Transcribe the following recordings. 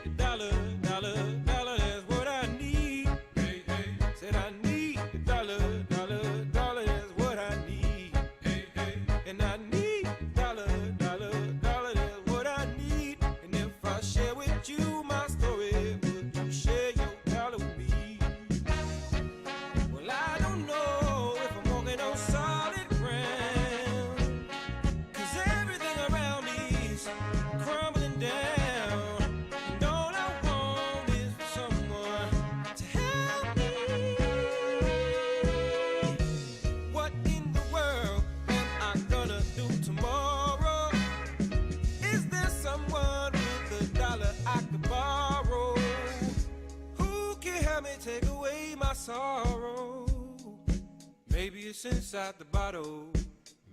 a dollar, dollar, dollar, that's what I need. Hey, hey. Said I need a dollar, dollar, dollar, that's what I need. Hey, hey. And I need a dollar, dollar, dollar, that's what I need. And if I share with you my story, would you share your dollar with me? Well, I don't know if I'm walking on solid ground, 'cause everything around me is crumbling down. And all I want is for someone to help me. What in the world am I gonna do tomorrow? Is there someone with a dollar I could borrow? Who can help me take away my sorrow? Maybe it's inside the bottle.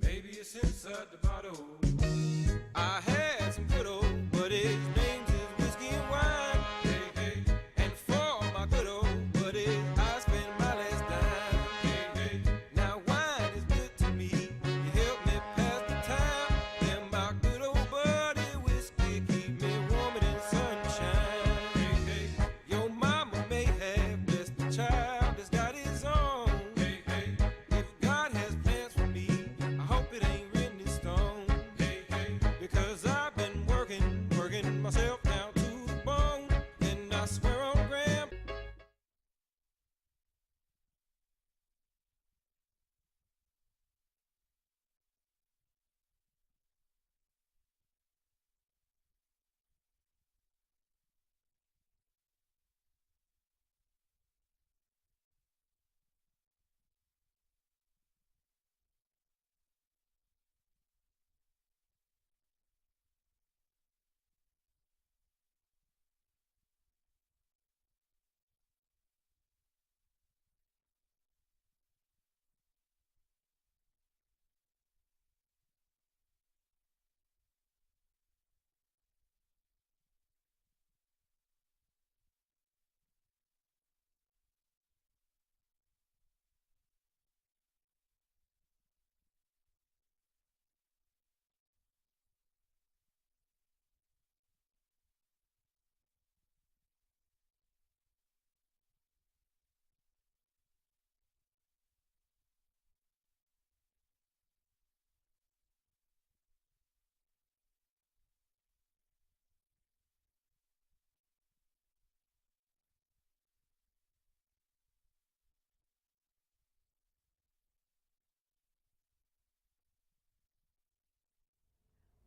Maybe it's inside the bottle. I had some good old buddies, names is whiskey and wine. Hey, hey. And for my good old buddies, I spend my last dime. Hey, hey. Now wine is good to me. You help me pass the time. And my good old buddy whiskey keep me warmer than sunshine. Hey, hey. Your mama may have blessed the child that's got his own. Hey, hey. If God has plans for me, I hope it ain't written in stone. Hey, hey. Because I've been working myself down to the bone. And I swear on Graham.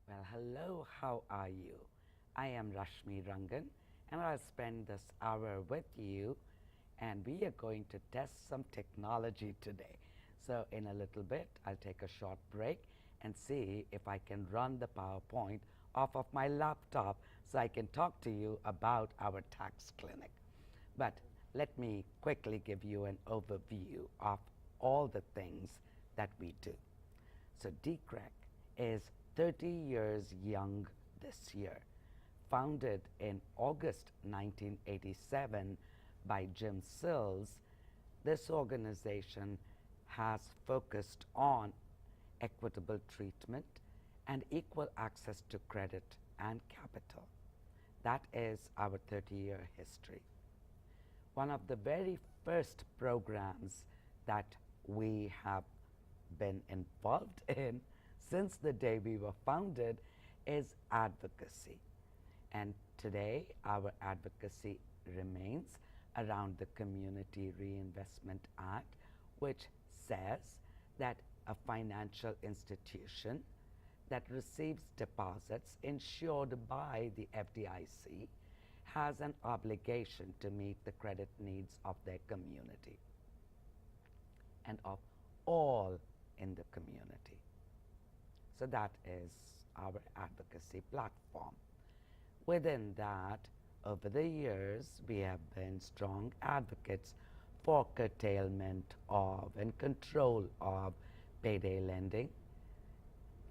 Well, hello, how are you? I am Rashmi Rangan, and I'll spend this hour with you, and we are going to test some technology today. So, in a little bit, I'll take a short break and see if I can run the PowerPoint off of my laptop so I can talk to you about our tax clinic. But let me quickly give you an overview of all the things that we do. So DCREC is 30 years young this year. Founded in August 1987 by Jim Sills, this organization has focused on equitable treatment and equal access to credit and capital. That is our 30-year history. One of the very first programs that we have been involved in since the day we were founded is advocacy. And today our advocacy remains around the Community Reinvestment Act, which says that a financial institution that receives deposits insured by the FDIC has an obligation to meet the credit needs of their community and of all in the community. So that is our advocacy platform. Within that, over the years, we have been strong advocates for curtailment of and control of payday lending,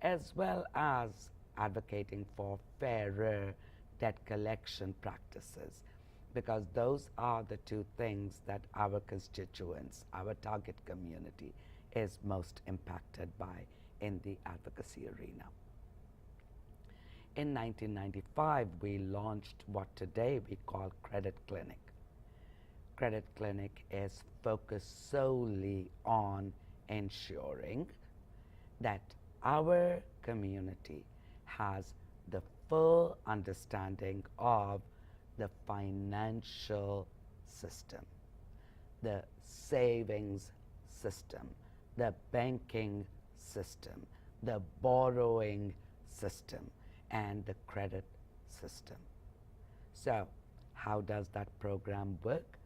as well as advocating for fairer debt collection practices, because those are the two things that our constituents, our target community, is most impacted by in the advocacy arena. In 1995, we launched what today we call Credit Clinic. Credit Clinic is focused solely on ensuring that our community has the full understanding of the financial system, the savings system, the banking system, the borrowing system, and the credit system. So, how does that program work?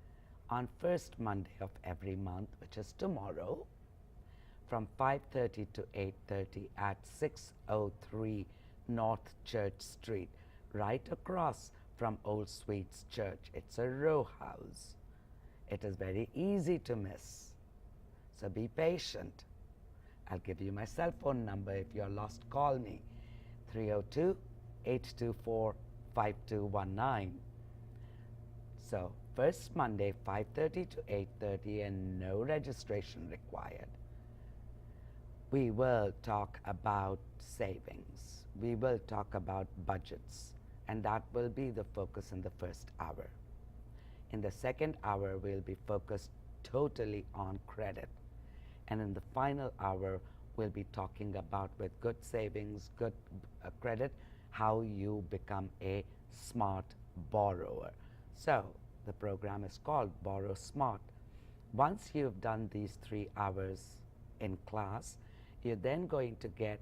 On first Monday of every month, which is tomorrow, from 5:30 to 8:30 at 603 North Church Street, right across from Old Sweets Church. It's a row house. It is very easy to miss. So be patient. I'll give you my cell phone number. If you're lost, call me. 302-824-5219. So first Monday, 5:30 to 8:30, and no registration required. We will talk about savings. We will talk about budgets, and that will be the focus in the first hour. In the second hour, we'll be focused totally on credit. And in the final hour, we'll be talking about, with good savings, good credit, how you become a smart borrower. So the program is called Borrow Smart. Once you've done these 3 hours in class, you're then going to get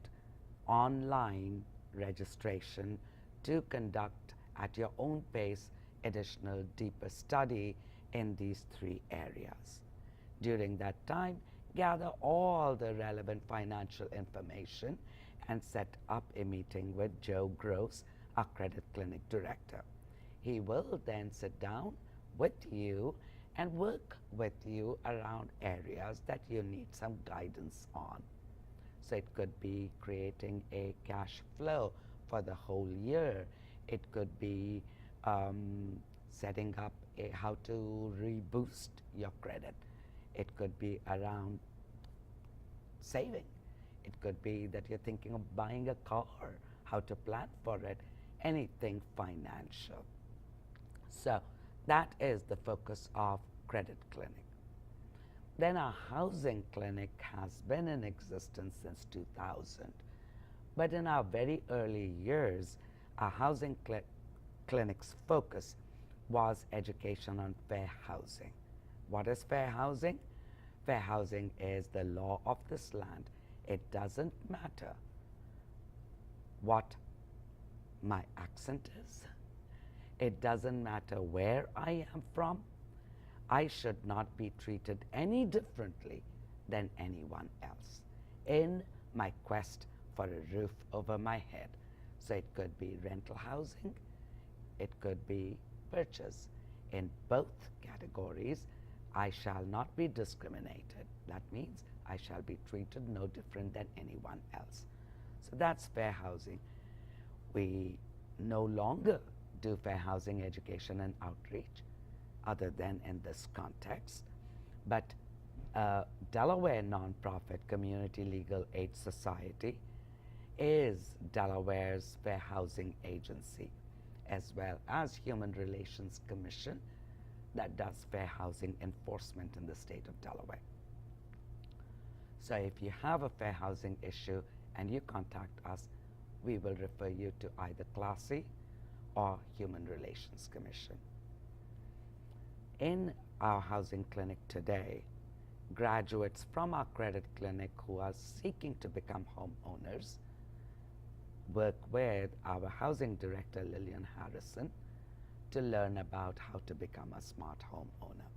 online registration to conduct at your own pace additional deeper study in these 3 areas. During that time, gather all the relevant financial information and set up a meeting with Joe Gross, our Credit Clinic Director. He will then sit down with you and work with you around areas that you need some guidance on. So it could be creating a cash flow for the whole year. It could be setting up how to reboost your credit. It could be around saving. It could be that you're thinking of buying a car, how to plan for it, anything financial. So that is the focus of Credit Clinic. Then our housing clinic has been in existence since 2000. But in our very early years, our housing clinic's focus was education on fair housing. What is fair housing? Fair housing is the law of this land. It doesn't matter what my accent is. It doesn't matter where I am from. I should not be treated any differently than anyone else in my quest for a roof over my head. So it could be rental housing, it could be purchase. In both categories, I shall not be discriminated. That means I shall be treated no different than anyone else. So that's fair housing. We no longer do fair housing education and outreach other than in this context. But Delaware nonprofit Community Legal Aid Society is Delaware's fair housing agency, as well as Human Relations Commission that does fair housing enforcement in the state of Delaware. So if you have a fair housing issue and you contact us, we will refer you to either Classy or Human Relations Commission. In our housing clinic today, graduates from our credit clinic who are seeking to become homeowners work with our housing director, Lillian Harrison, to learn about how to become a smart homeowner.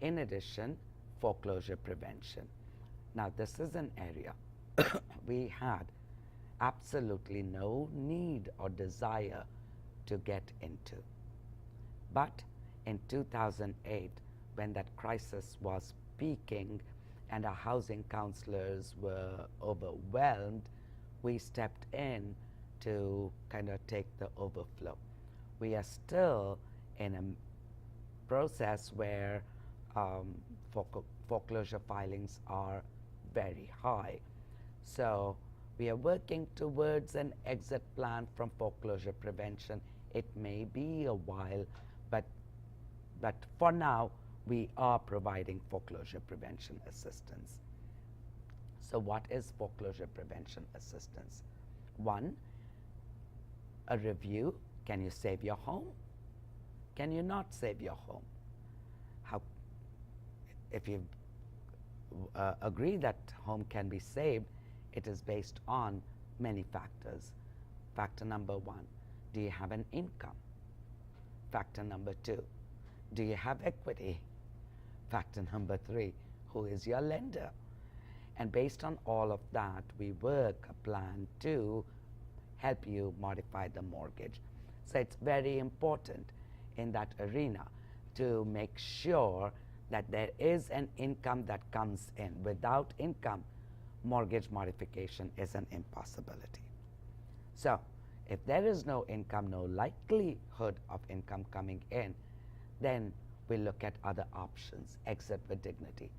In addition, foreclosure prevention. Now, this is an area we had absolutely no need or desire to get into. But in 2008, when that crisis was peaking and our housing counselors were overwhelmed, we stepped in to kind of take the overflow. We are still in a process where foreclosure filings are very high. So We are working towards an exit plan from foreclosure prevention. It may be a while, but, but for now, we are providing foreclosure prevention assistance. So what is foreclosure prevention assistance? One, a review. Can you save your home? Can you not save your home? How, if you agree that home can be saved, it is based on many factors. Factor number one, do you have an income? Factor number two, do you have equity? Factor number three, who is your lender? And based on all of that, we work a plan to help you modify the mortgage. So it's very important in that arena to make sure that there is an income that comes in. Without income, mortgage modification is an impossibility. So if there is no income, no likelihood of income coming in, then we look at other options. Exit with dignity.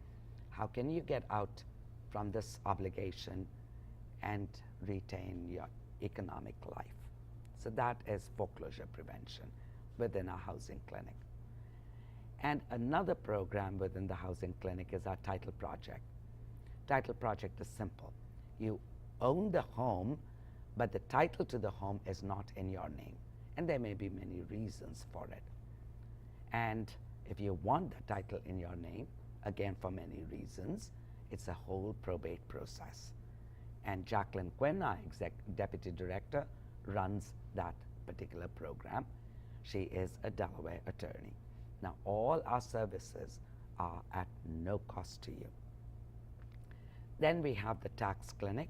How can you get out from this obligation and retain your economic life? So that is foreclosure prevention within our housing clinic. And another program within the housing clinic is our title project. Title project is simple. You own the home, but the title to the home is not in your name. And there may be many reasons for it. And if you want the title in your name, again for many reasons, it's a whole probate process. And Jacqueline Quinn, our Deputy Director, runs that particular program. She is a Delaware attorney. Now, all our services are at no cost to you. Then we have the tax clinic,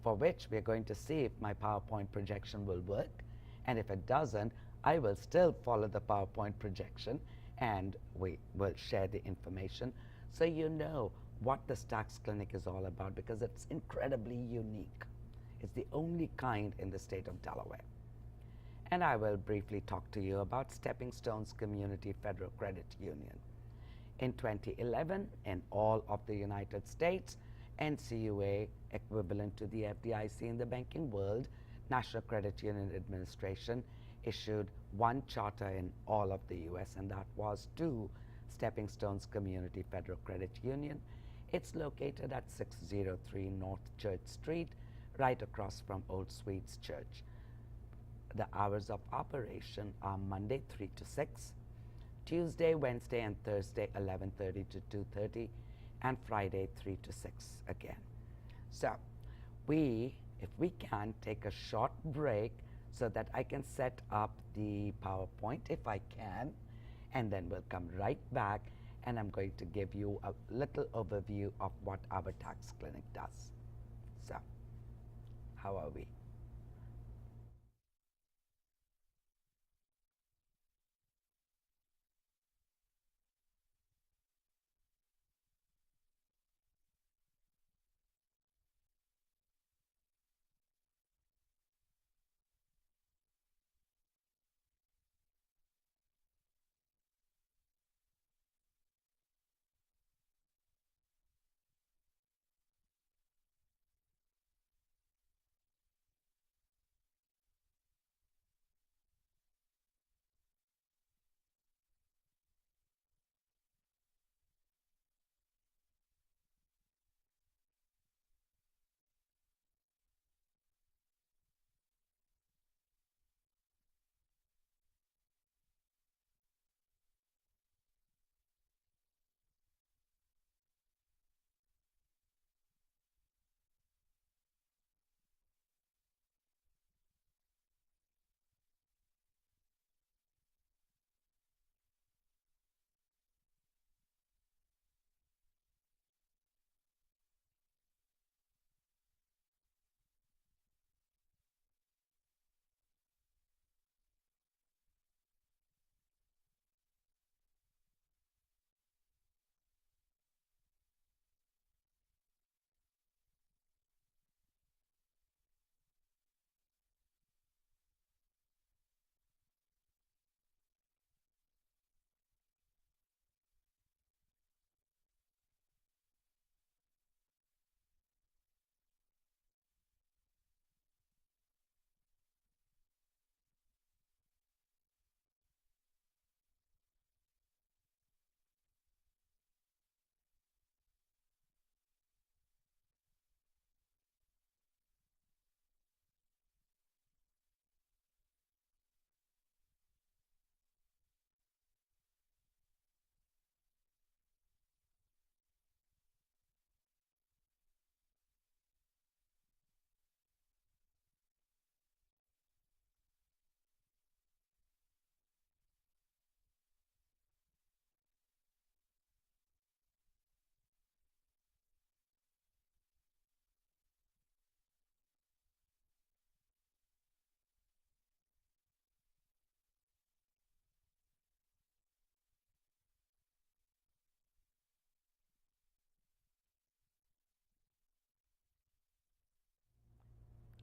for which we're going to see if my PowerPoint projection will work. And if it doesn't, I will still follow the PowerPoint projection and we will share the information so you know what this tax clinic is all about, because it's incredibly unique. It's the only kind in the state of Delaware. And I will briefly talk to you about Stepping Stones Community Federal Credit Union. In 2011, in all of the United States, NCUA, equivalent to the FDIC in the banking world, National Credit Union Administration, issued one charter in all of the US, and that was to Stepping Stones Community Federal Credit Union. It's located at 603 North Church Street, right across from Old Sweets Church. The hours of operation are Monday 3 to 6, Tuesday, Wednesday, and Thursday 11:30 to 2:30, and Friday 3 to 6 again. So if we can take a short break so that I can set up the PowerPoint if I can, and then we'll come right back and I'm going to give you a little overview of what our tax clinic does. So, how are we?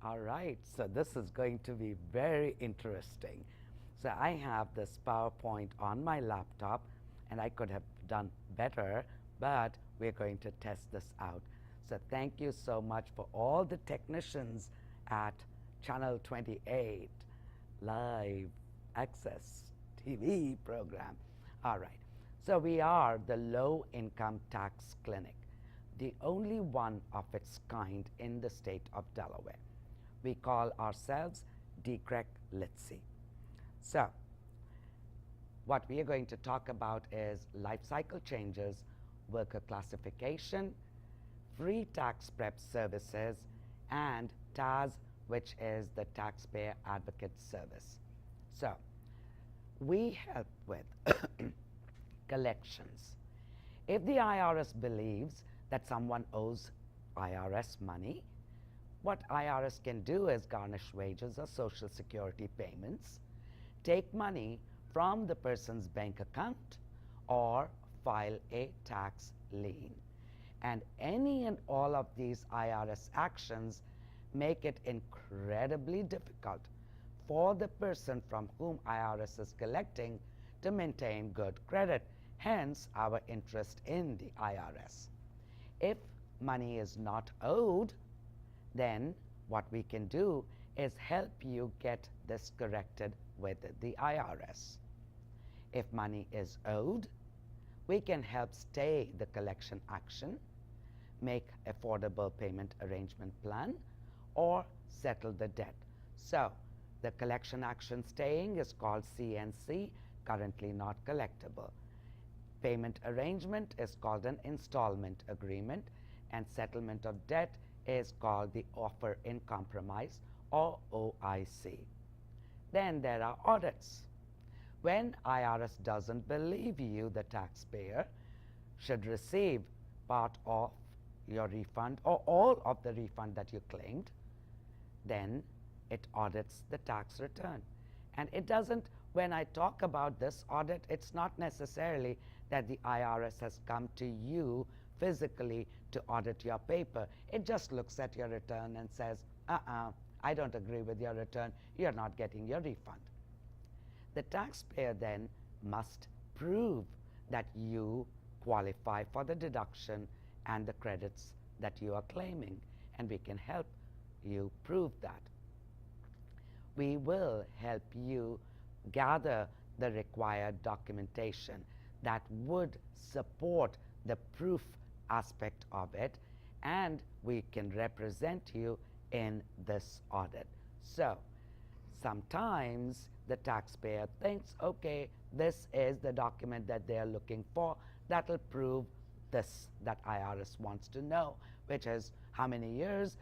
All right, so this is going to be very interesting. So I have this PowerPoint on my laptop, and I could have done better, but we're going to test this out. So thank you so much for all the technicians at Channel 28 Live Access TV program. All right, so we are the Low Income Tax Clinic, the only one of its kind in the state of Delaware. We call ourselves DCREC Litzy. So, what we are going to talk about is life cycle changes, worker classification, free tax prep services, and TAS, which is the Taxpayer Advocate Service. So, we help with collections. If the IRS believes that someone owes IRS money, what IRS can do is garnish wages or Social Security payments, take money from the person's bank account, or file a tax lien. And any and all of these IRS actions make it incredibly difficult for the person from whom IRS is collecting to maintain good credit, hence our interest in the IRS. If money is not owed, then what we can do is help you get this corrected with the IRS. If money is owed, we can help stay the collection action, make affordable payment arrangement plan, or settle the debt. So the collection action staying is called CNC, currently not collectible. Payment arrangement is called an installment agreement, and settlement of debt is called the offer in compromise, or OIC. Then there are audits. When IRS doesn't believe you, the taxpayer should receive part of your refund or all of the refund that you claimed, then it audits the tax return. And it doesn't, when I talk about this audit, it's not necessarily that the IRS has come to you physically to audit your paper. It just looks at your return and says, I don't agree with your return, you're not getting your refund. The taxpayer then must prove that you qualify for the deduction and the credits that you are claiming, and we can help you prove that. We will help you gather the required documentation that would support the proof aspect of it, and we can represent you in this audit. So sometimes the taxpayer thinks, okay, this is the document that they are looking for that will prove this that IRS wants to know, which is how many years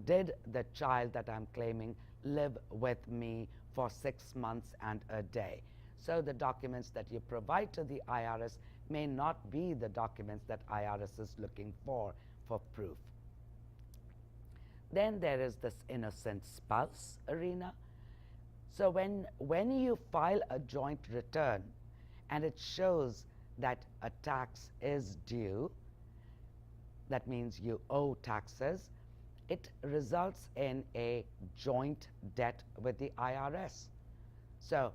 did the child that I'm claiming live with me for 6 months and a day. So the documents that you provide to the IRS may not be the documents that IRS is looking for proof. Then there is this innocent spouse arena. So when you file a joint return and it shows that a tax is due, that means you owe taxes, it results in a joint debt with the IRS. So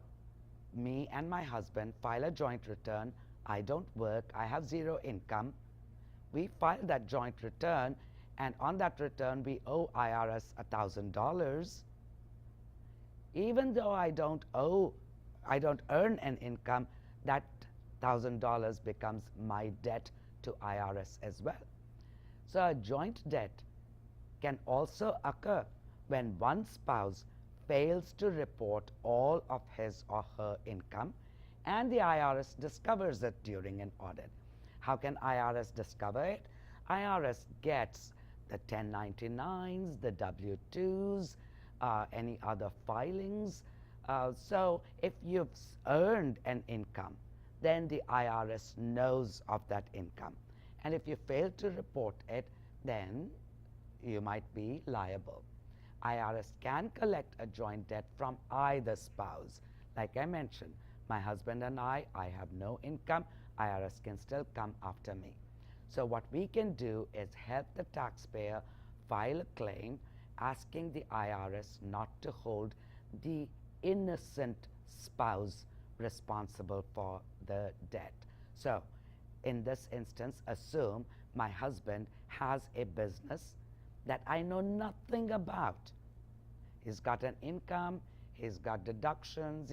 me and my husband file a joint return. I don't work, I have zero income. We file that joint return, and on that return we owe IRS $1,000. Even though I don't earn an income, that $1,000 becomes my debt to IRS as well. So a joint debt can also occur when one spouse fails to report all of his or her income and the IRS discovers it during an audit. How can IRS discover it? IRS gets the 1099s, the W-2s, any other filings. So if you've earned an income, then the IRS knows of that income. And if you fail to report it, then you might be liable. IRS can collect a joint debt from either spouse. Like I mentioned, my husband and I have no income, IRS can still come after me. So what we can do is help the taxpayer file a claim asking the IRS not to hold the innocent spouse responsible for the debt. So, in this instance, assume my husband has a business that I know nothing about. He's got an income, he's got deductions,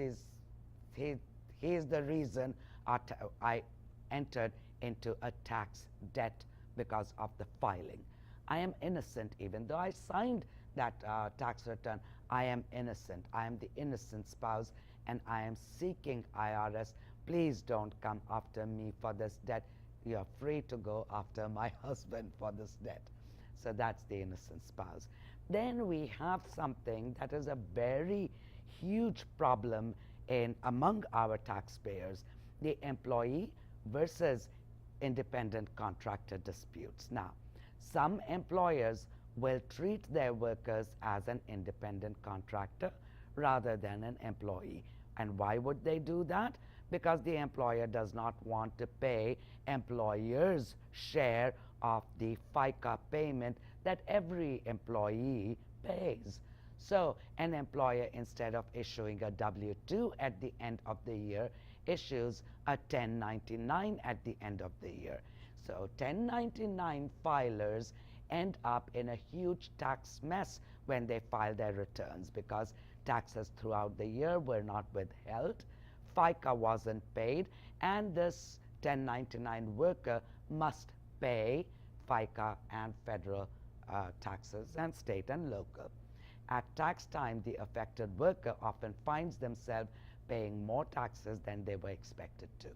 he is the reason I entered into a tax debt because of the filing. I am innocent, even though I signed that tax return. I am innocent. I am the innocent spouse, and I am seeking IRS. Please don't come after me for this debt. You are free to go after my husband for this debt. So that's the innocent spouse. Then we have something that is a very huge problem among our taxpayers, the employee versus independent contractor disputes. Now, some employers will treat their workers as an independent contractor rather than an employee. And why would they do that? Because the employer does not want to pay employer's share of the FICA payment that every employee pays. So an employer, instead of issuing a W-2 at the end of the year, issues a 1099 at the end of the year. So 1099 filers end up in a huge tax mess when they file their returns, because taxes throughout the year were not withheld, FICA wasn't paid, and this 1099 worker must pay FICA and federal taxes and state and local. At tax time, the affected worker often finds themselves paying more taxes than they were expected to.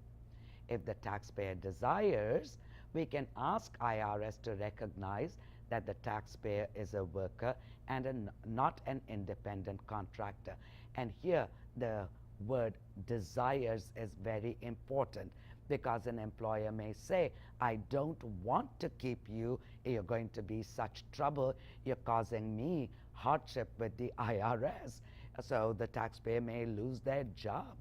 If the taxpayer desires, we can ask IRS to recognize that the taxpayer is a worker and not an independent contractor. And here the word desires is very important, because an employer may say, I don't want to keep you, you're going to be such trouble, you're causing me hardship with the IRS. So the taxpayer may lose their job.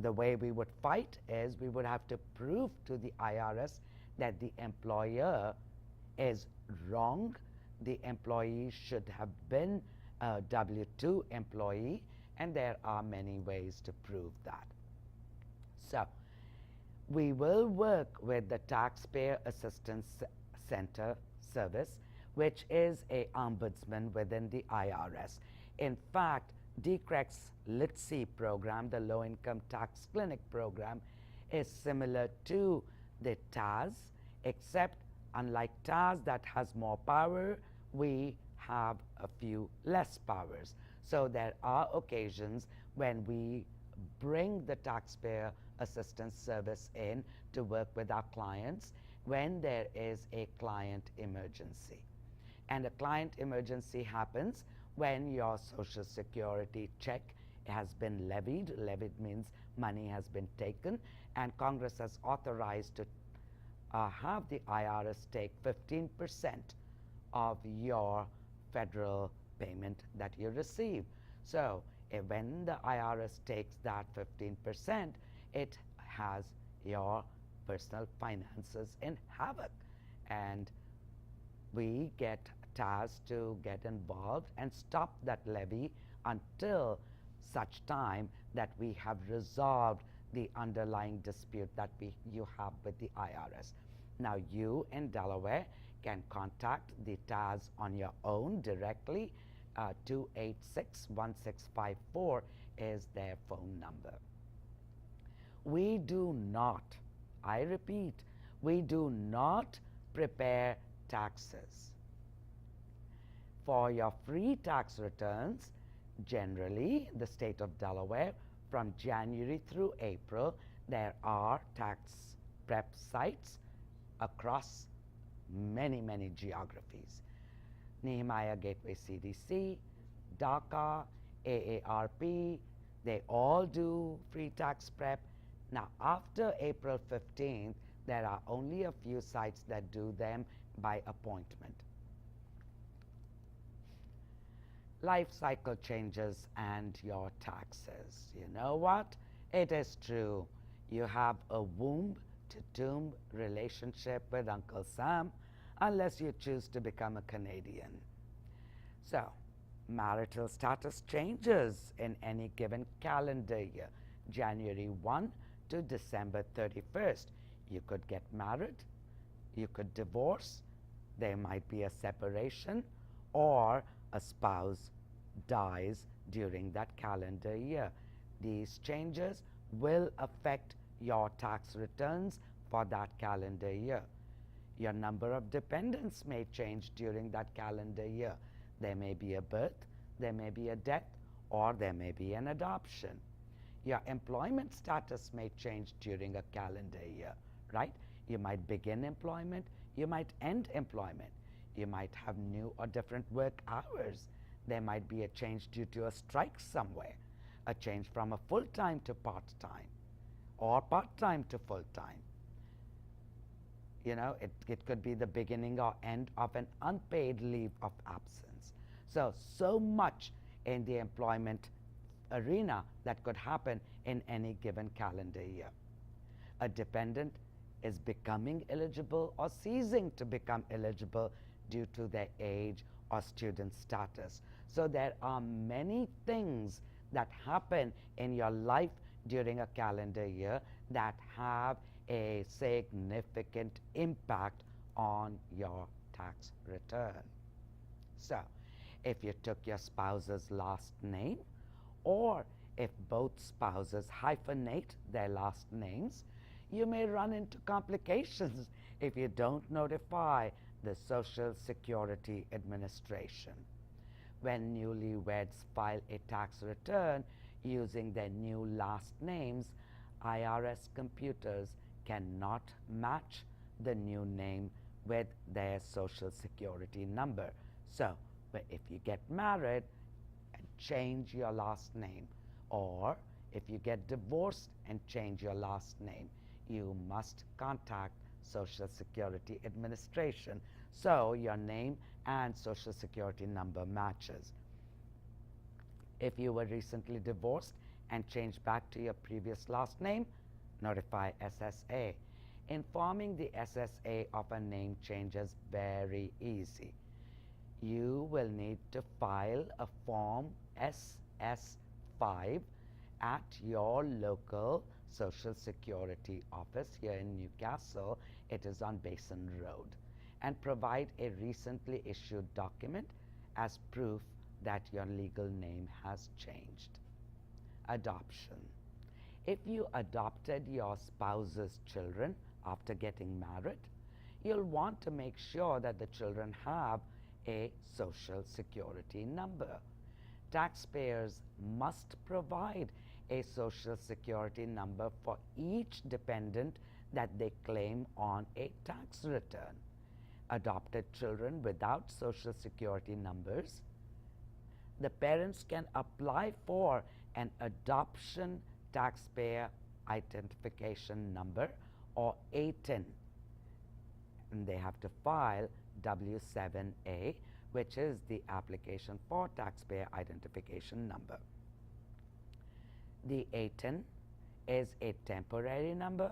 The way we would fight is we would have to prove to the IRS that the employer is wrong. The employee should have been a W-2 employee, and there are many ways to prove that. So we will work with the Taxpayer Assistance Center service, which is a ombudsman within the IRS. In fact, DCREC's LITC program, the Low Income Tax Clinic program, is similar to the TAS, except unlike TAS that has more power, we have a few less powers. So there are occasions when we bring the Taxpayer Assistance Service in to work with our clients when there is a client emergency. And a client emergency happens when your Social Security check has been levied. Levied means money has been taken, and Congress has authorized to have the IRS take 15% of your federal payment that you receive. So when the IRS takes that 15%, it has your personal finances in havoc, and we get TAS to get involved and stop that levy until such time that we have resolved the underlying dispute that you have with the IRS. Now you in Delaware can contact the TAS on your own directly. 286-1654 is their phone number. We do not, I repeat, we do not prepare taxes. For your free tax returns, generally, the state of Delaware, from January through April, there are tax prep sites across many, many geographies. Nehemiah Gateway CDC, DACA, AARP, they all do free tax prep. Now, after April 15th, there are only a few sites that do them by appointment. Life cycle changes and your taxes. You know what? It is true. You have a womb to tomb relationship with Uncle Sam unless you choose to become a Canadian. So, marital status changes in any given calendar year, January 1 to December 31st. You could get married, you could divorce, there might be a separation, or a spouse dies during that calendar year. These changes will affect your tax returns for that calendar year. Your number of dependents may change during that calendar year. There may be a birth, there may be a death, or there may be an adoption. Your employment status may change during a calendar year, right? You might begin employment, you might end employment. You might have new or different work hours. There might be a change due to a strike somewhere, a change from a full-time to part-time, or part-time to full-time. You know, it could be the beginning or end of an unpaid leave of absence. So much in the employment arena that could happen in any given calendar year. A dependent is becoming eligible or ceasing to become eligible due to their age or student status. So there are many things that happen in your life during a calendar year that have a significant impact on your tax return. So, if you took your spouse's last name, or if both spouses hyphenate their last names, you may run into complications if you don't notify the Social Security Administration. When newlyweds file a tax return using their new last names, IRS computers cannot match the new name with their Social Security number. So, if you get married and change your last name, or if you get divorced and change your last name, you must contact Social Security Administration so your name and Social Security number matches. If you were recently divorced and changed back to your previous last name, notify SSA. Informing the SSA of a name change is very easy. You will need to file a Form SS5 at your local Social Security office here in Newcastle. It is on Basin Road, and provide a recently issued document as proof that your legal name has changed. Adoption. If you adopted your spouse's children after getting married, you'll want to make sure that the children have a Social Security number. Taxpayers must provide a Social Security number for each dependent that they claim on a tax return. Adopted children without Social Security numbers, the parents can apply for an adoption taxpayer identification number, or ATIN, and they have to file W7A, which is the application for taxpayer identification number. The ATIN is a temporary number.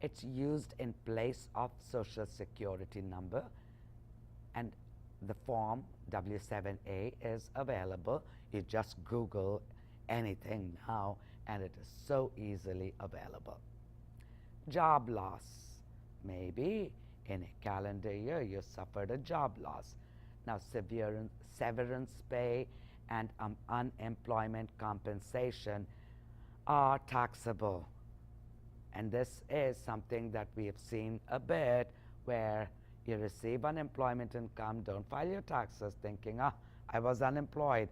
It's used in place of Social Security number, and the form W7A is available. You just Google anything now and it is so easily available. Job loss. Maybe in a calendar year you suffered a job loss. Now severance pay and unemployment compensation are taxable. And this is something that we have seen a bit, where you receive unemployment income, don't file your taxes thinking, I was unemployed,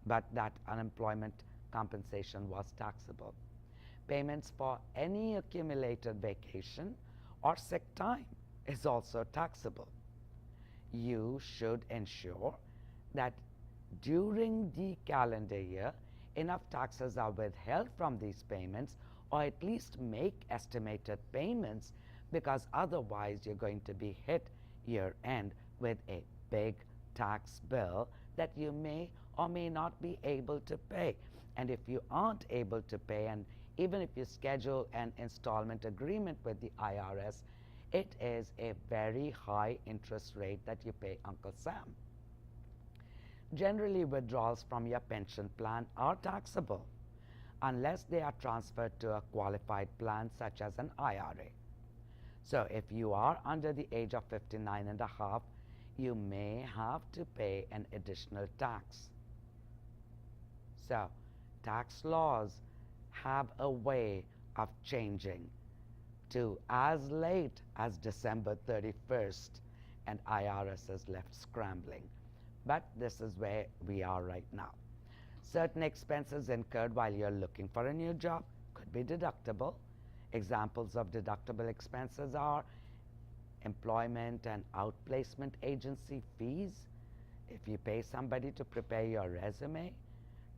but that unemployment compensation was taxable. Payments for any accumulated vacation or sick time is also taxable. You should ensure that during the calendar year, enough taxes are withheld from these payments, or at least make estimated payments, because otherwise you're going to be hit year end with a big tax bill that you may or may not be able to pay. And if you aren't able to pay, and even if you schedule an installment agreement with the IRS, it is a very high interest rate that you pay Uncle Sam. Generally, withdrawals from your pension plan are taxable unless they are transferred to a qualified plan such as an IRA. So if you are under the age of 59 and a half, you may have to pay an additional tax. So tax laws have a way of changing to as late as December 31st, and IRS is left scrambling. But this is where we are right now. Certain expenses incurred while you're looking for a new job could be deductible. Examples of deductible expenses are employment and outplacement agency fees, if you pay somebody to prepare your resume,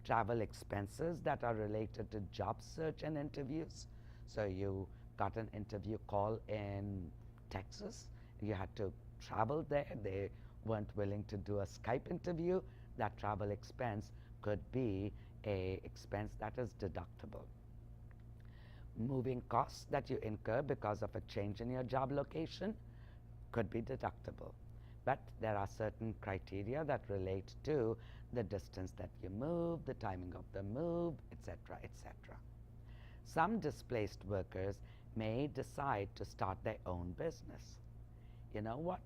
travel expenses that are related to job search and interviews. So you got an interview call in Texas, you had to travel there, they weren't willing to do a Skype interview, that travel expense could be a expense that is deductible. Moving costs that you incur because of a change in your job location could be deductible. But there are certain criteria that relate to the distance that you move, the timing of the move, etc., etc. Some displaced workers may decide to start their own business. You know what?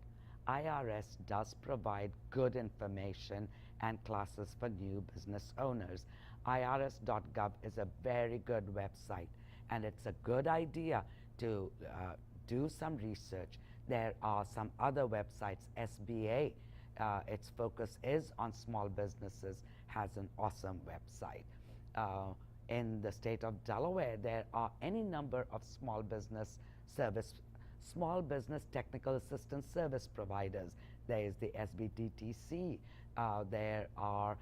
IRS does provide good information and classes for new business owners. IRS.gov is a very good website, and it's a good idea to do some research. There are some other websites. SBA, its focus is on small businesses, has an awesome website. In the state of Delaware, there are any number of small business technical assistance service providers. There is the SBTTC. There are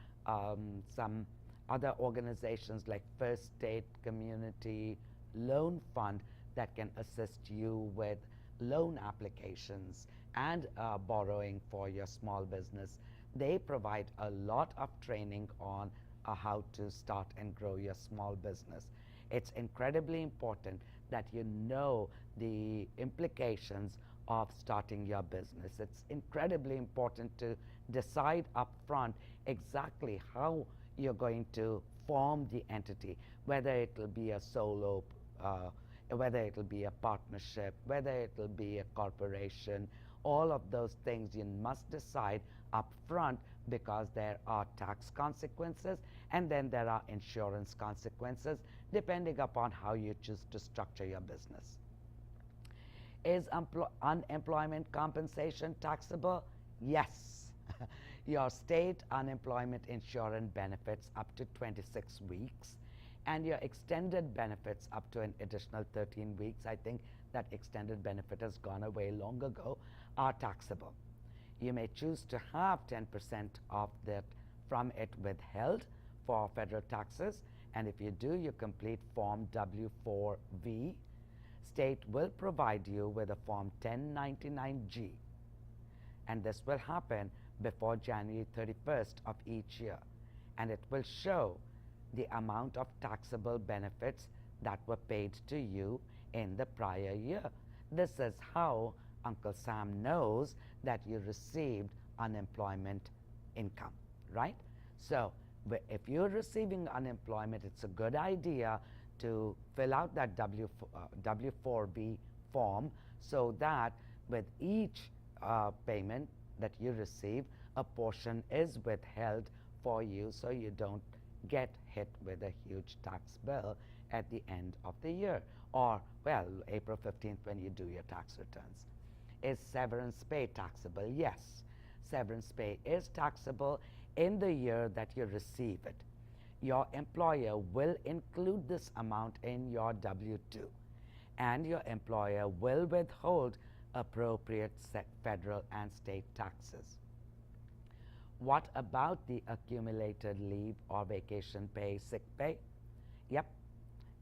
some other organizations like First State Community Loan Fund that can assist you with loan applications and borrowing for your small business. They provide a lot of training on how to start and grow your small business. It's incredibly important that you know the implications of starting your business. It's incredibly important to decide up front exactly how you're going to form the entity, whether it will be a solo, whether it will be a partnership, whether it will be a corporation. All of those things you must decide up front, because there are tax consequences and then there are insurance consequences depending upon how you choose to structure your business. Is unemployment compensation taxable? Yes. Your state unemployment insurance benefits up to 26 weeks, and your extended benefits up to an additional 13 weeks, I think that extended benefit has gone away long ago, are taxable. You may choose to have 10% of that from it withheld for federal taxes, and if you do, you complete Form W4V. State will provide you with a Form 1099G, and this will happen before January 31st of each year, and it will show the amount of taxable benefits that were paid to you in the prior year. This is how Uncle Sam knows that you received unemployment income, right? So if you're receiving unemployment, it's a good idea to fill out that W4B form, so that with each payment that you receive, a portion is withheld for you, so you don't get hit with a huge tax bill at the end of the year, or, well, April 15th when you do your tax returns. Is severance pay taxable? Yes, severance pay is taxable in the year that you receive it. Your employer will include this amount in your W-2, and your employer will withhold appropriate federal and state taxes. What about the accumulated leave or vacation pay, sick pay? Yep,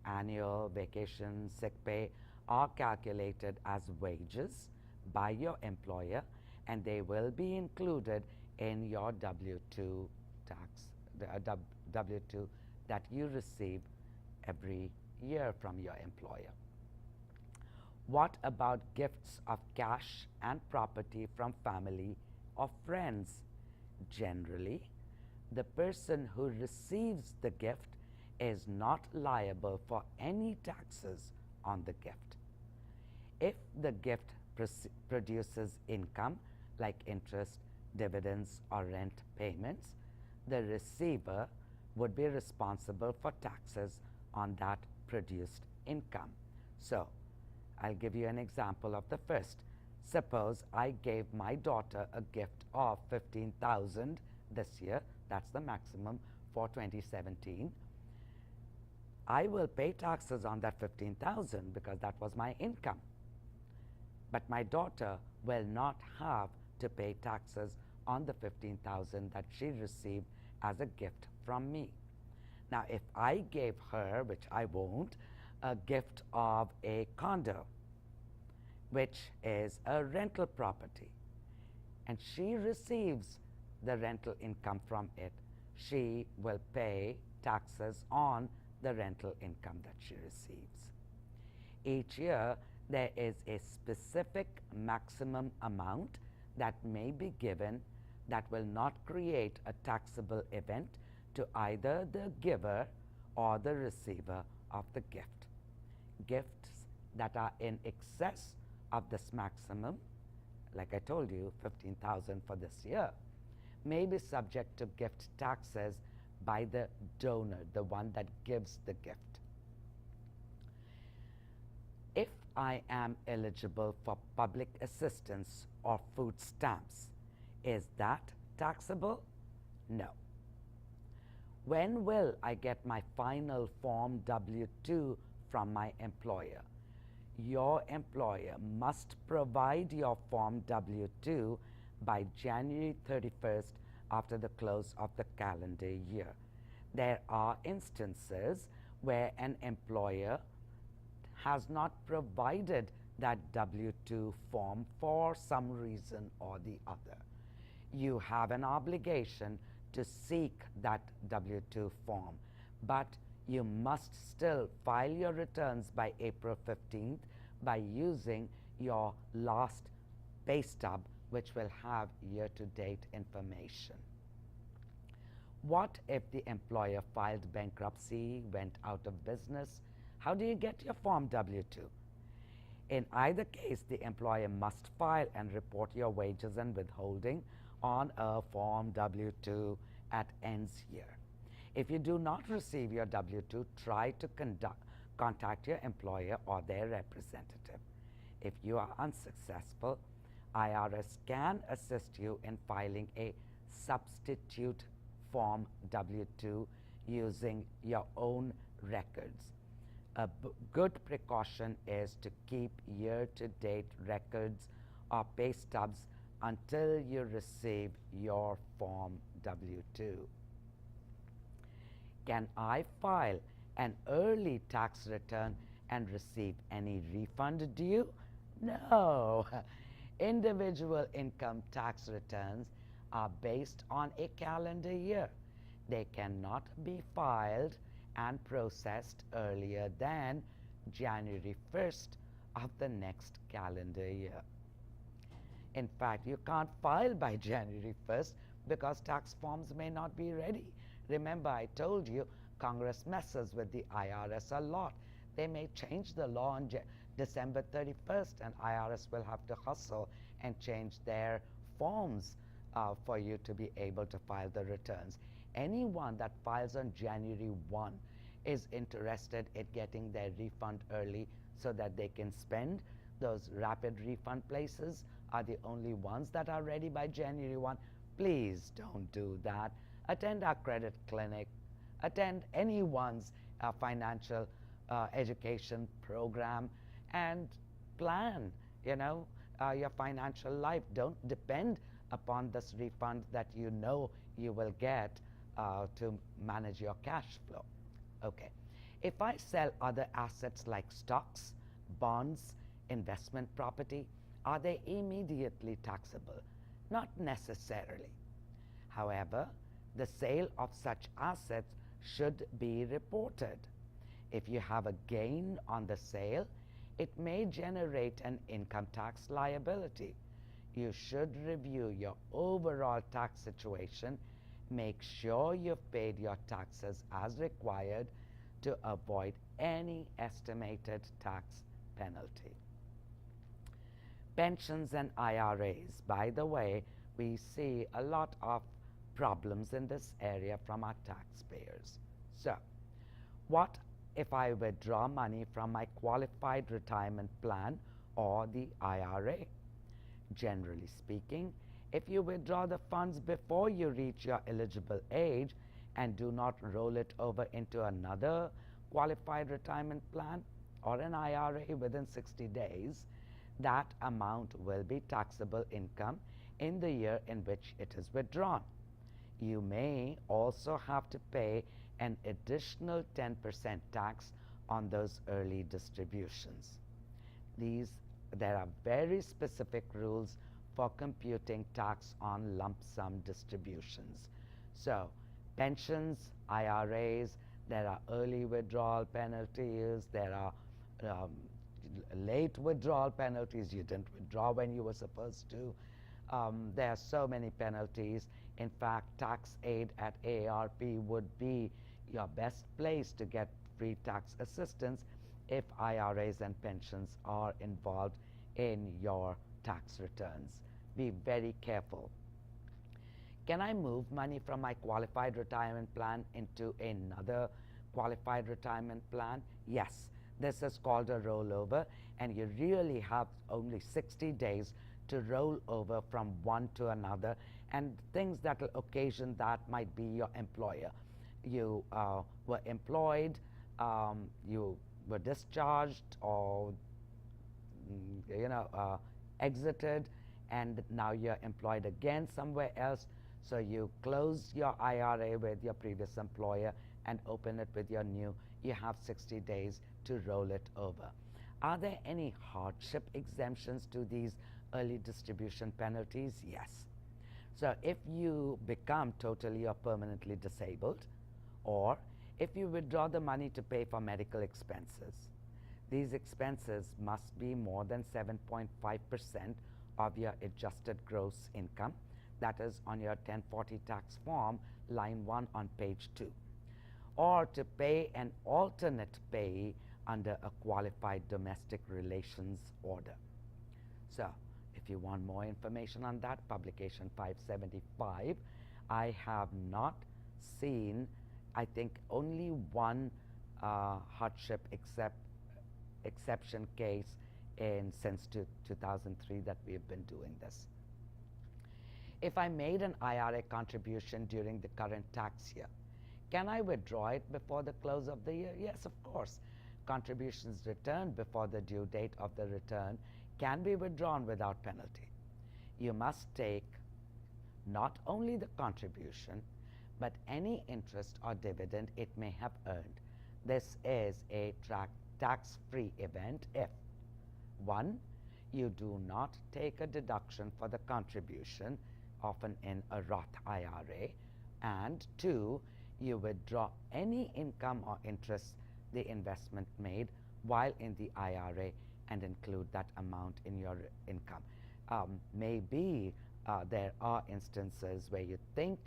annual vacation sick pay are calculated as wages by your employer, and they will be included in your W-2 tax, W-2 that you receive every year from your employer. What about gifts of cash and property from family or friends? Generally, the person who receives the gift is not liable for any taxes on the gift. If the gift produces income like interest, dividends, or rent payments, the receiver would be responsible for taxes on that produced income. So, I'll give you an example of the first. Suppose I gave my daughter a gift of 15,000 this year, that's the maximum for 2017. I will pay taxes on that 15,000 because that was my income. But my daughter will not have to pay taxes on the 15,000 that she received as a gift from me. Now, if I gave her, which I won't, a gift of a condo, which is a rental property, and she receives the rental income from it, she will pay taxes on the rental income that she receives. Each year, there is a specific maximum amount that may be given that will not create a taxable event to either the giver or the receiver of the gift. Gifts that are in excess of this maximum, like I told you, 15,000 for this year, may be subject to gift taxes by the donor, the one that gives the gift. If I am eligible for public assistance or food stamps, is that taxable? No. When will I get my final Form W-2 from my employer? Your employer must provide your Form W-2 by January 31st after the close of the calendar year. There are instances where an employer has not provided that W-2 form for some reason or the other. You have an obligation to seek that W-2 form, but you must still file your returns by April 15th by using your last pay stub, which will have year-to-date information. What if the employer filed bankruptcy, went out of business? How do you get your Form W-2? In either case, the employer must file and report your wages and withholding on a Form W-2 at ends year. If you do not receive your W-2, try to contact your employer or their representative. If you are unsuccessful, IRS can assist you in filing a substitute Form W-2 using your own records. A good precaution is to keep year-to-date records or pay stubs until you receive your Form W-2. Can I file an early tax return and receive any refund due? No. Individual income tax returns are based on a calendar year. They cannot be filed and processed earlier than January 1st of the next calendar year. In fact, you can't file by January 1st because tax forms may not be ready. Remember, I told you Congress messes with the IRS a lot. They may change the law on December 31st, and IRS will have to hustle and change their forms for you to be able to file the returns. Anyone that files on January 1 is interested in getting their refund early so that they can spend. Those rapid refund places are the only ones that are ready by January 1. Please don't do that. Attend our credit clinic. Attend anyone's financial education program and plan, your financial life. Don't depend upon this refund that you know you will get to manage your cash flow. Okay. If I sell other assets like stocks, bonds, investment property, are they immediately taxable? Not necessarily. However, the sale of such assets should be reported. If you have a gain on the sale, it may generate an income tax liability. You should review your overall tax situation, Make sure you've paid your taxes as required to avoid any estimated tax penalty. Pensions and IRAs. By the way, we see a lot of problems in this area from our taxpayers. So, what if I withdraw money from my qualified retirement plan or the IRA? Generally speaking, if you withdraw the funds before you reach your eligible age and do not roll it over into another qualified retirement plan or an IRA within 60 days, that amount will be taxable income in the year in which it is withdrawn. You may also have to pay an additional 10% tax on those early distributions. There are very specific rules for computing tax on lump sum distributions. So, pensions, IRAs, there are early withdrawal penalties, there are late withdrawal penalties, you didn't withdraw when you were supposed to. There are so many penalties. In fact, tax aid at AARP would be your best place to get free tax assistance if IRAs and pensions are involved in your tax returns. Be very careful. Can I move money from my qualified retirement plan into another qualified retirement plan? Yes. This is called a rollover, and you really have only 60 days to roll over from one to another, and things that will occasion that might be your employer. You were employed, you were discharged, or exited, and now you're employed again somewhere else. So you close your IRA with your previous employer and open it with your new. You have 60 days to roll it over. Are there any hardship exemptions to these early distribution penalties? Yes. So if you become totally or permanently disabled, or if you withdraw the money to pay for medical expenses, these expenses must be more than 7.5% of your adjusted gross income. That is on your 1040 tax form, line 1 on page 2. Or to pay an alternate pay under a qualified domestic relations order. So, if you want more information on that, publication 575, I have not seen, I think, only one hardship exception case since 2003 that we have been doing this. If I made an IRA contribution during the current tax year, can I withdraw it before the close of the year? Yes, of course. Contributions returned before the due date of the return can be withdrawn without penalty. You must take not only the contribution, but any interest or dividend it may have earned. This is a tax-free event if 1. You do not take a deduction for the contribution, often in a Roth IRA, and 2. You withdraw any income or interest the investment made while in the IRA and include that amount in your income. Maybe there are instances where you think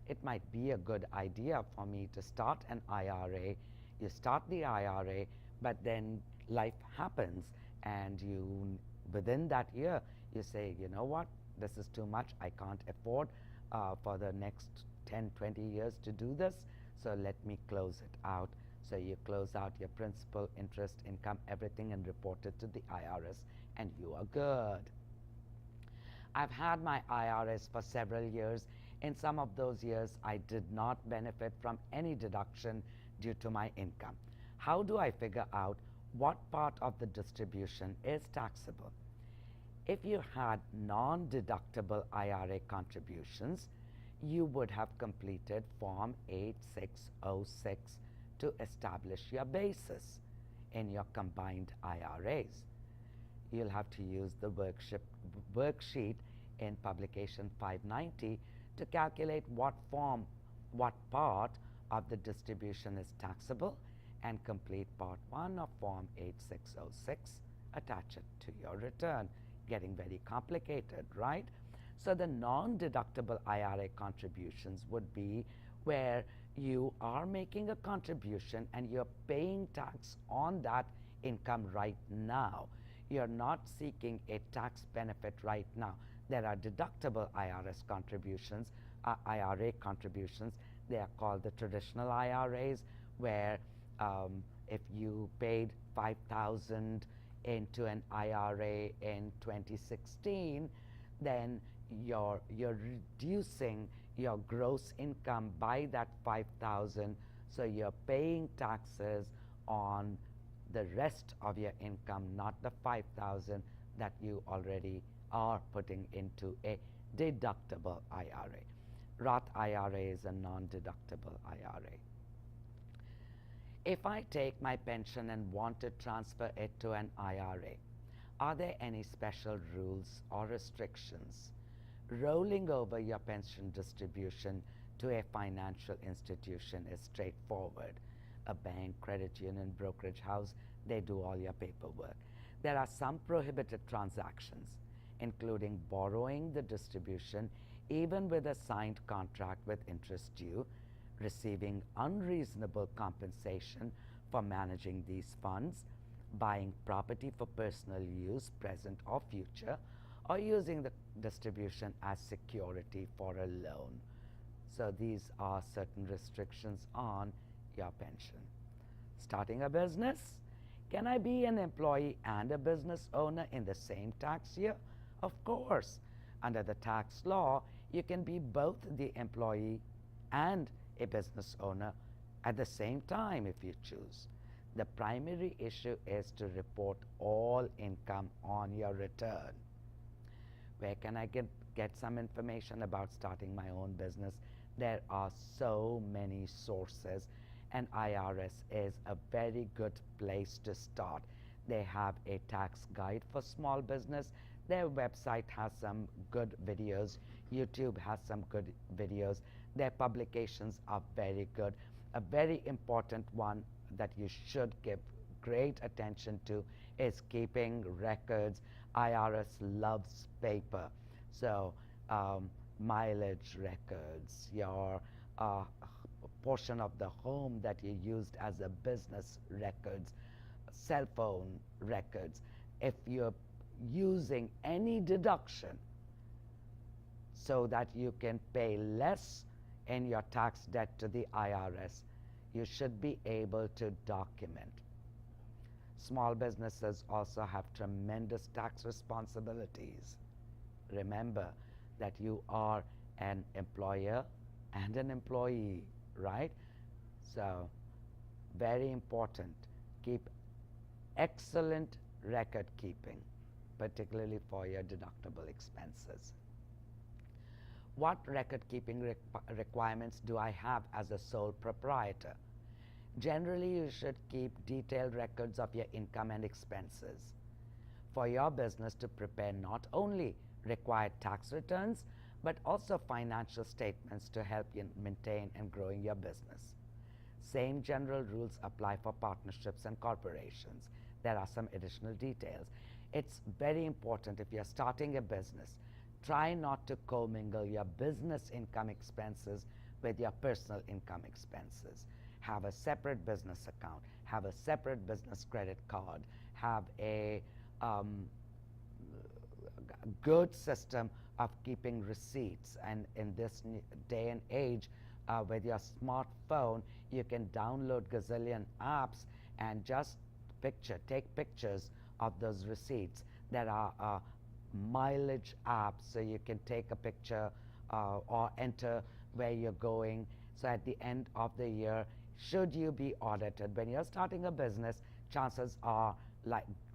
it might be a good idea for me to start an IRA. You start the IRA, but then life happens, and within that year, you say, you know what, this is too much, I can't afford for the next 10, 20 years to do this, so let me close it out. So you close out your principal, interest, income, everything, and report it to the IRS, and you are good. I've had my IRS for several years. In some of those years, I did not benefit from any deduction due to my income. How do I figure out what part of the distribution is taxable? If you had non-deductible IRA contributions, you would have completed Form 8606 to establish your basis in your combined IRAs. You'll have to use the worksheet in publication 590 to calculate what part of the distribution is taxable, and complete part 1 of Form 8606, attach it to your return. Getting very complicated, right? So the non-deductible IRA contributions would be where you are making a contribution and you're paying tax on that income right now. You're not seeking a tax benefit right now. There are deductible IRA contributions. They are called the traditional IRAs, where if you paid 5,000 into an IRA in 2016, then you're reducing your gross income by that 5,000, so you're paying taxes on the rest of your income, not the 5,000 that you already are putting into a deductible IRA. Roth IRA is a non-deductible IRA. If I take my pension and want to transfer it to an IRA, are there any special rules or restrictions? Rolling over your pension distribution to a financial institution is straightforward. A bank, credit union, brokerage house, they do all your paperwork. There are some prohibited transactions, including borrowing the distribution even with a signed contract with interest due, receiving unreasonable compensation for managing these funds, buying property for personal use, present or future, or using the distribution as security for a loan. So these are certain restrictions on your pension. Starting a business. Can I be an employee and a business owner in the same tax year? Of course. Under the tax law, you can be both the employee and a business owner at the same time if you choose. The primary issue is to report all income on your return. Where can I get some information about starting my own business? There are so many sources, and IRS is a very good place to start. They have a tax guide for small business. Their website has some good videos. YouTube has some good videos. Their publications are very good. A very important one that you should give great attention to is keeping records. IRS loves paper. So mileage records, your portion of the home that you used as a business records, cell phone records. If you're using any deduction so that you can pay less in your tax debt to the IRS, you should be able to document. Small businesses also have tremendous tax responsibilities. Remember that you are an employer and an employee, right? So, very important. Keep excellent record keeping, particularly for your deductible expenses. What record keeping requirements do I have as a sole proprietor? Generally, you should keep detailed records of your income and expenses. For your business to prepare not only required tax returns, but also financial statements to help you maintain and growing your business. Same general rules apply for partnerships and corporations. There are some additional details. It's very important if you're starting a business, try not to commingle your business income expenses with your personal income expenses. Have a separate business account, have a separate business credit card, have a good system of keeping receipts. And in this day and age, with your smartphone, you can download gazillion apps and just take pictures of those receipts. There are mileage apps, so you can take a picture or enter where you're going. So at the end of the year, should you be audited, when you're starting a business, chances are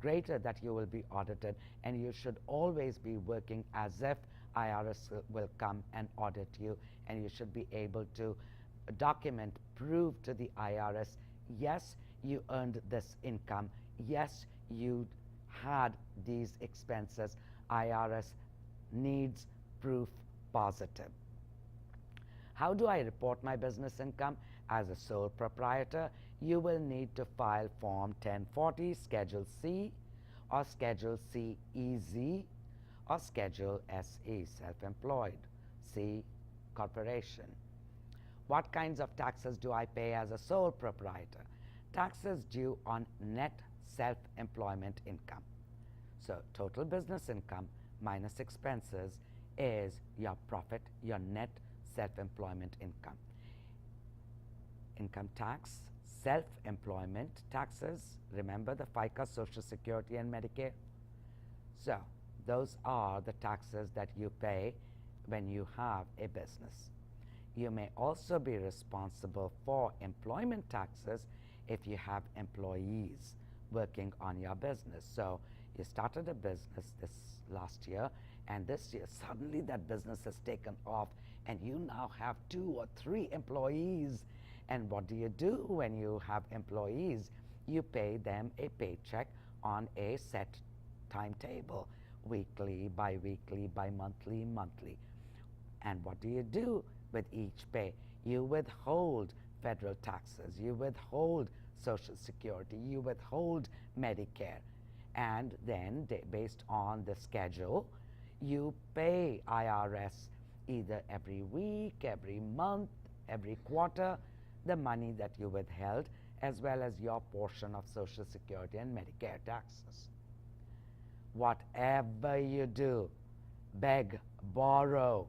greater that you will be audited, and you should always be working as if IRS will come and audit you, and you should be able to document, prove to the IRS, yes, you earned this income, yes, you had these expenses. IRS needs proof positive. How do I report my business income? As a sole proprietor, you will need to file Form 1040 Schedule C or Schedule CEZ or Schedule SE, self-employed, C, corporation. What kinds of taxes do I pay as a sole proprietor? Taxes due on net self-employment income. So total business income minus expenses is your profit, your net self-employment income. Income tax, self-employment taxes, remember the FICA, Social Security and Medicare? So those are the taxes that you pay when you have a business. You may also be responsible for employment taxes if you have employees working on your business. So you started a business this last year, and this year suddenly that business has taken off and you now have 2 or 3 employees. And what do you do when you have employees? You pay them a paycheck on a set timetable, weekly, bi-weekly, bi-monthly, monthly. And what do you do with each pay? You withhold federal taxes, you withhold Social Security, you withhold Medicare, and then based on the schedule, you pay IRS either every week, every month, every quarter, the money that you withheld, as well as your portion of Social Security and Medicare taxes. Whatever you do, beg, borrow,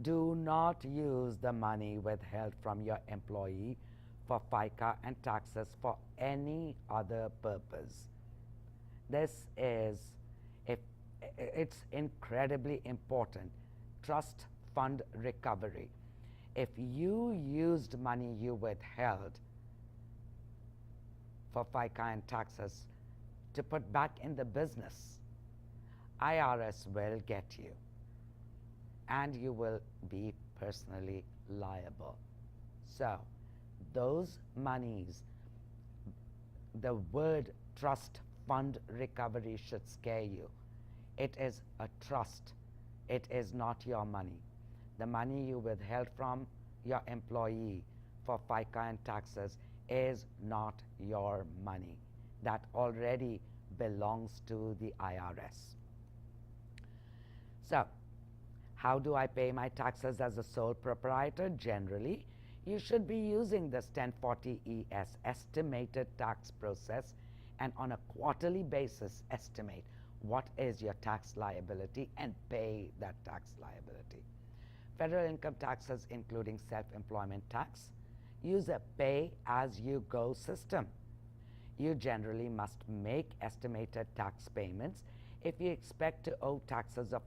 do not use the money withheld from your employee for FICA and taxes for any other purpose. This is, it's incredibly important. Trust fund recovery. If you used money you withheld for FICA and taxes to put back in the business, IRS will get you and you will be personally liable. So those monies, the word trust fund recovery should scare you. It is a trust. It is not your money. The money you withheld from your employee for FICA and taxes is not your money. That already belongs to the IRS. So, how do I pay my taxes as a sole proprietor? Generally, you should be using this 1040-ES estimated tax process, and on a quarterly basis estimate what is your tax liability and pay that tax liability. Federal income taxes, including self-employment tax, use a pay-as-you-go system. You generally must make estimated tax payments if you expect to owe taxes of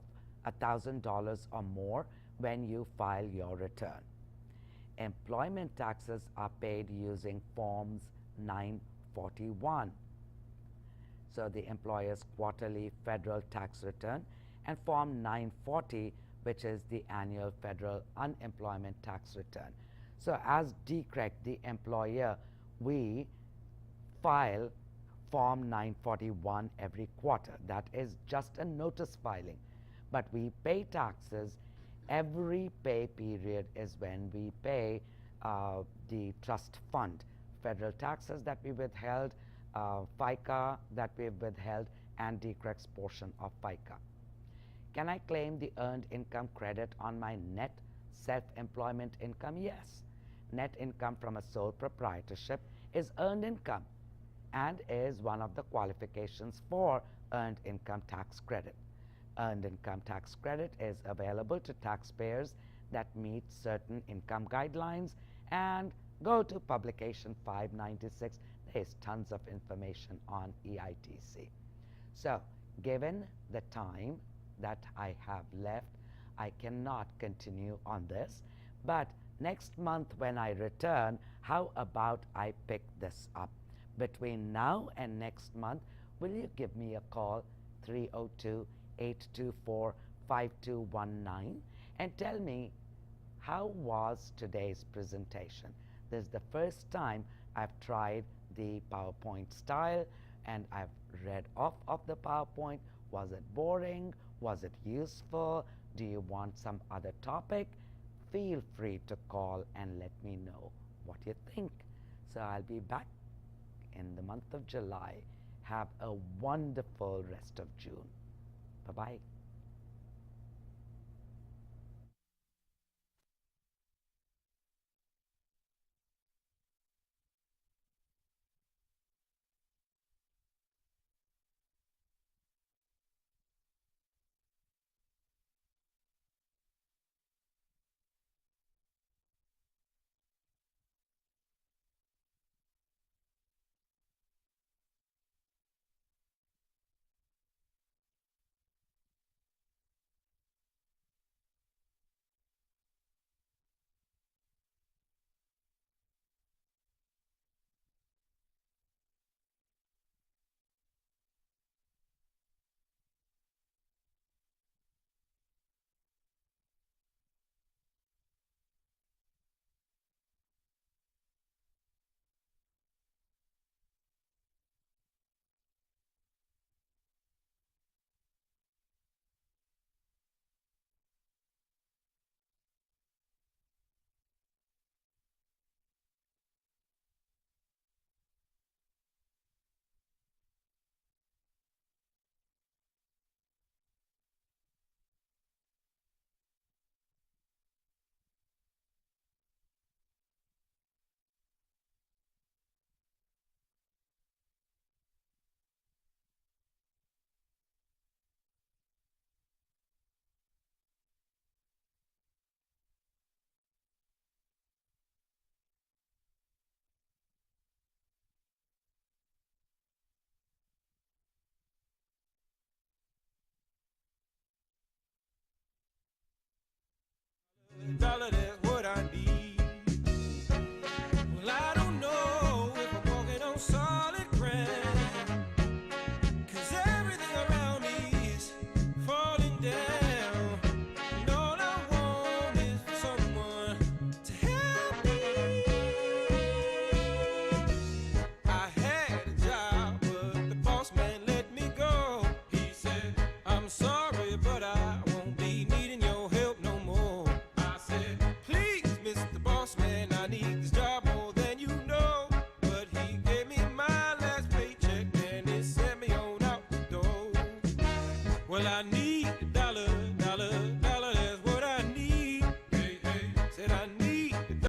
$1,000 or more when you file your return. Employment taxes are paid using Forms 941. So the employer's quarterly federal tax return, and Form 940, which is the annual federal unemployment tax return. So as DCREC, the employer, we file Form 941 every quarter. That is just a notice filing. But we pay taxes every pay period is when we pay the trust fund, federal taxes that we withheld, FICA that we withheld, and DCREC's portion of FICA. Can I claim the earned income credit on my net self-employment income? Yes. Net income from a sole proprietorship is earned income and is one of the qualifications for earned income tax credit. Earned income tax credit is available to taxpayers that meet certain income guidelines, and go to publication 596. There's tons of information on EITC. So given the time that I have left, I cannot continue on this, but next month when I return, how about I pick this up? Between now and next month, will you give me a call, 302-824-5219, and tell me, how was today's presentation? This is the first time I've tried the PowerPoint style, and I've read off of the PowerPoint. Was it boring? Was it useful? Do you want some other topic? Feel free to call and let me know what you think. So I'll be back in the month of July. Have a wonderful rest of June. Bye-bye. dollar, that's what I need. Well, I don't know if I'm walking on solid ground, 'cause everything around me is falling down. And all I want is for someone to help me. I had a job, but the boss man let me go. He said, I'm sorry, but I won't be needing your help no more. I said, please, Mr. Boss Man, I need this job more than you know. But he gave me my last paycheck and he sent me on out the door. Well, I need a dollar